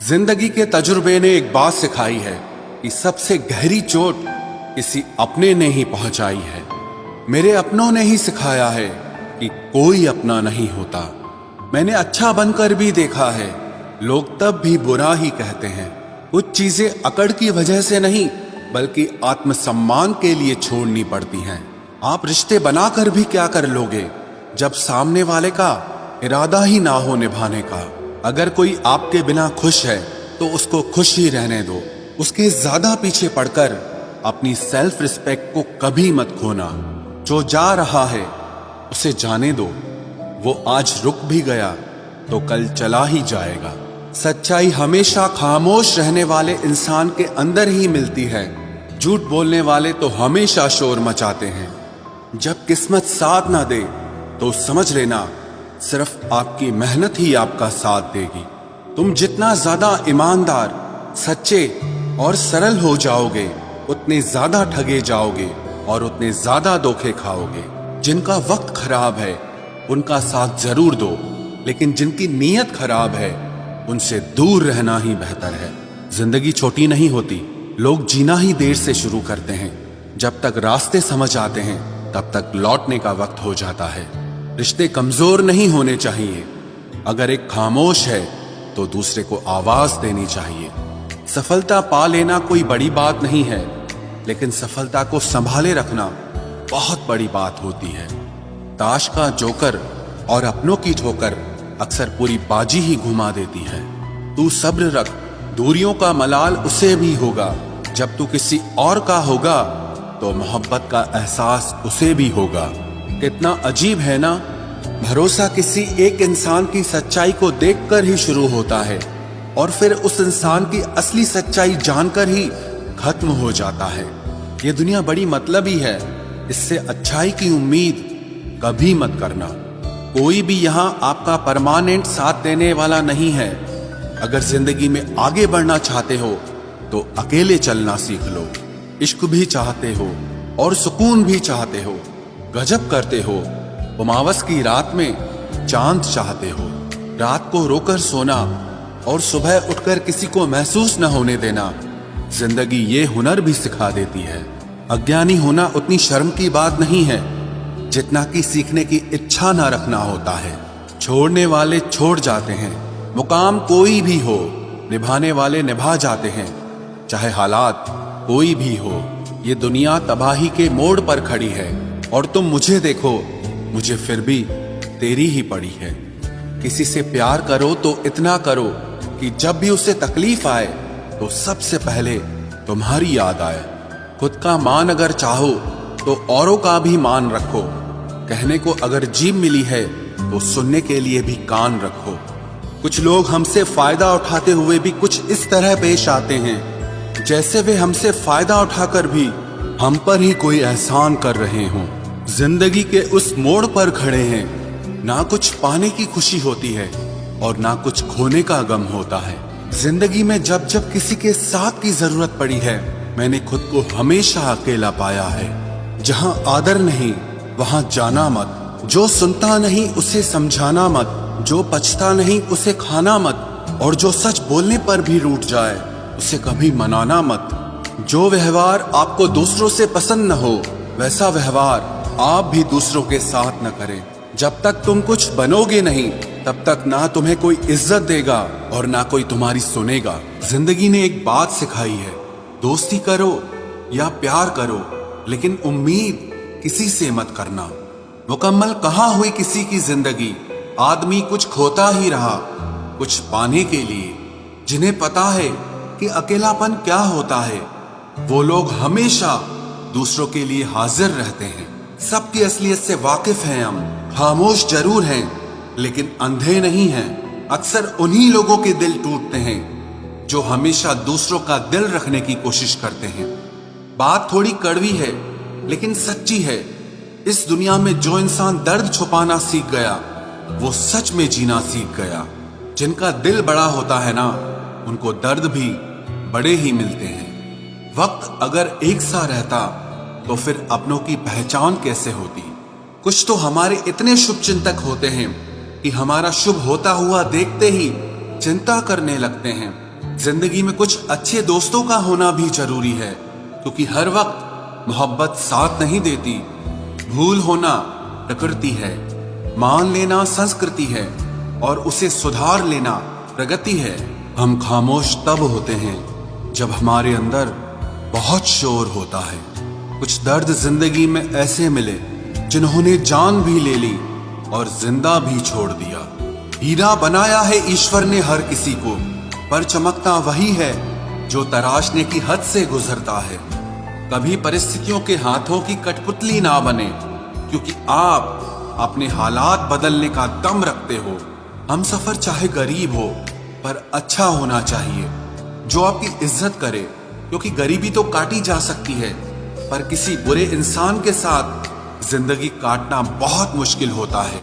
जिंदगी के तजुर्बे ने एक बात सिखाई है कि सबसे गहरी चोट किसी अपने ने ही पहुंचाई है। मेरे अपनों ने ही सिखाया है कि कोई अपना नहीं होता। मैंने अच्छा बनकर भी देखा है, लोग तब भी बुरा ही कहते हैं। कुछ चीजें अकड़ की वजह से नहीं बल्कि आत्मसम्मान के लिए छोड़नी पड़ती हैं। आप रिश्ते बनाकर भी क्या कर लोगे जब सामने वाले का इरादा ही ना हो निभाने का। अगर कोई आपके बिना खुश है तो उसको खुश ही रहने दो। उसके ज्यादा पीछे पड़कर अपनी सेल्फ रिस्पेक्ट को कभी मत खोना। जो जा रहा है उसे जाने दो, वो आज रुक भी गया तो कल चला ही जाएगा। सच्चाई हमेशा खामोश रहने वाले इंसान के अंदर ही मिलती है। झूठ बोलने वाले तो हमेशा शोर मचाते हैं। जब किस्मत साथ ना दे तो समझ लेना सिर्फ आपकी मेहनत ही आपका साथ देगी। तुम जितना ज्यादा ईमानदार, सच्चे और सरल हो जाओगे उतने ज्यादा ठगे जाओगे और उतने ज्यादा धोखे खाओगे। जिनका वक्त खराब है उनका साथ जरूर दो, लेकिन जिनकी नीयत खराब है उनसे दूर रहना ही बेहतर है। जिंदगी छोटी नहीं होती, लोग जीना ही देर से शुरू करते हैं। जब तक रास्ते समझ आते हैं तब तक लौटने का वक्त हो जाता है। रिश्ते कमजोर नहीं होने चाहिए। अगर एक खामोश है तो दूसरे को आवाज देनी चाहिए। सफलता पा लेना कोई बड़ी बात नहीं है, लेकिन सफलता को संभाले रखना बहुत बड़ी बात होती है। ताश का जोकर और अपनों की ठोकर अक्सर पूरी बाजी ही घुमा देती है। तू सब्र रख, दूरियों का मलाल उसे भी होगा। जब तू किसी और का होगा तो मोहब्बत का एहसास उसे भी होगा। कितना अजीब है ना, भरोसा किसी एक इंसान की सच्चाई को देखकर ही शुरू होता है और फिर उस इंसान की असली सच्चाई जानकर ही खत्म हो जाता है। ये दुनिया बड़ी मतलबी है, इससे अच्छाई की उम्मीद कभी मत करना। कोई भी यहाँ आपका परमानेंट साथ देने वाला नहीं है। अगर जिंदगी में आगे बढ़ना चाहते हो तो अकेले चलना सीख लो। इश्क भी चाहते हो और सुकून भी चाहते हो, गजब करते हो। उमावस की रात में चांद चाहते हो। रात को रोकर सोना और सुबह उठकर किसी को महसूस न होने देना, जिंदगी ये हुनर भी सिखा देती है। अज्ञानी होना उतनी शर्म की बात नहीं है जितना कि सीखने की इच्छा न रखना होता है। छोड़ने वाले छोड़ जाते हैं, मुकाम कोई भी हो, निभाने वाले निभा जाते हैं। चाहे हालात कोई भी हो, ये दुनिया तबाही के मोड़ पर खड़ी है और तुम मुझे देखो, मुझे फिर भी तेरी ही पड़ी है। किसी से प्यार करो तो इतना करो कि जब भी उसे तकलीफ आए तो सबसे पहले तुम्हारी याद आए। खुद का मान अगर चाहो तो औरों का भी मान रखो। कहने को अगर जीभ मिली है तो सुनने के लिए भी कान रखो। कुछ लोग हमसे फायदा उठाते हुए भी कुछ इस तरह पेश आते हैं जैसे वे हमसे फायदा उठाकर भी हम पर ही कोई एहसान कर रहे हों। जिंदगी के उस मोड़ पर खड़े हैं, ना कुछ पाने की खुशी होती है और ना कुछ खोने का गम होता है। जिंदगी में जब जब किसी के साथ की जरूरत पड़ी है, मैंने खुद को हमेशा अकेला पाया है। जहां आदर नहीं वहां जाना मत, जो सुनता नहीं उसे समझाना मत, जो पछता नहीं उसे खाना मत, और जो सच बोलने पर भी रूठ जाए उसे कभी मनाना मत। जो व्यवहार आपको दूसरों से पसंद न हो वैसा व्यवहार आप भी दूसरों के साथ न करें। जब तक तुम कुछ बनोगे नहीं तब तक ना तुम्हें कोई इज्जत देगा और ना कोई तुम्हारी सुनेगा। जिंदगी ने एक बात सिखाई है, दोस्ती करो या प्यार करो, लेकिन उम्मीद किसी से मत करना। मुकम्मल कहाँ हुई किसी की जिंदगी, आदमी कुछ खोता ही रहा कुछ पाने के लिए। जिन्हें पता है कि अकेलापन क्या होता है, वो लोग हमेशा दूसरों के लिए हाजिर रहते हैं। सबकी असलियत से वाकिफ हैं हम, खामोश जरूर हैं लेकिन अंधे नहीं हैं। अक्सर उन्हीं लोगों के दिल टूटते हैं जो हमेशा दूसरों का दिल रखने की कोशिश करते हैं। बात थोड़ी कड़वी है लेकिन सच्ची है। इस दुनिया में जो इंसान दर्द छुपाना सीख गया वो सच में जीना सीख गया। जिनका दिल बड़ा होता है ना, उनको दर्द भी बड़े ही मिलते हैं। वक्त अगर एक सा रहता तो फिर अपनों की पहचान कैसे होती। कुछ तो हमारे इतने शुभ चिंतक होते हैं कि हमारा शुभ होता हुआ देखते ही चिंता करने लगते हैं। जिंदगी में कुछ अच्छे दोस्तों का होना भी जरूरी है, क्योंकि हर वक्त मोहब्बत साथ नहीं देती। भूल होना प्रकृति है, मान लेना संस्कृति है और उसे सुधार लेना प्रगति है। हम खामोश तब होते हैं जब हमारे अंदर बहुत शोर होता है। कुछ दर्द जिंदगी में ऐसे मिले जिन्होंने जान भी ले ली और जिंदा भी छोड़ दिया। हीरा बनाया है ईश्वर ने हर किसी को, पर चमकता वही है जो तराशने की हद से गुजरता है। कभी परिस्थितियों के हाथों की कठपुतली ना बने, क्योंकि आप अपने हालात बदलने का दम रखते हो। हम सफर चाहे गरीब हो पर अच्छा होना चाहिए, जो आपकी इज्जत करे, क्योंकि गरीबी तो काटी जा सकती है पर किसी बुरे इंसान के साथ जिंदगी काटना बहुत मुश्किल होता है।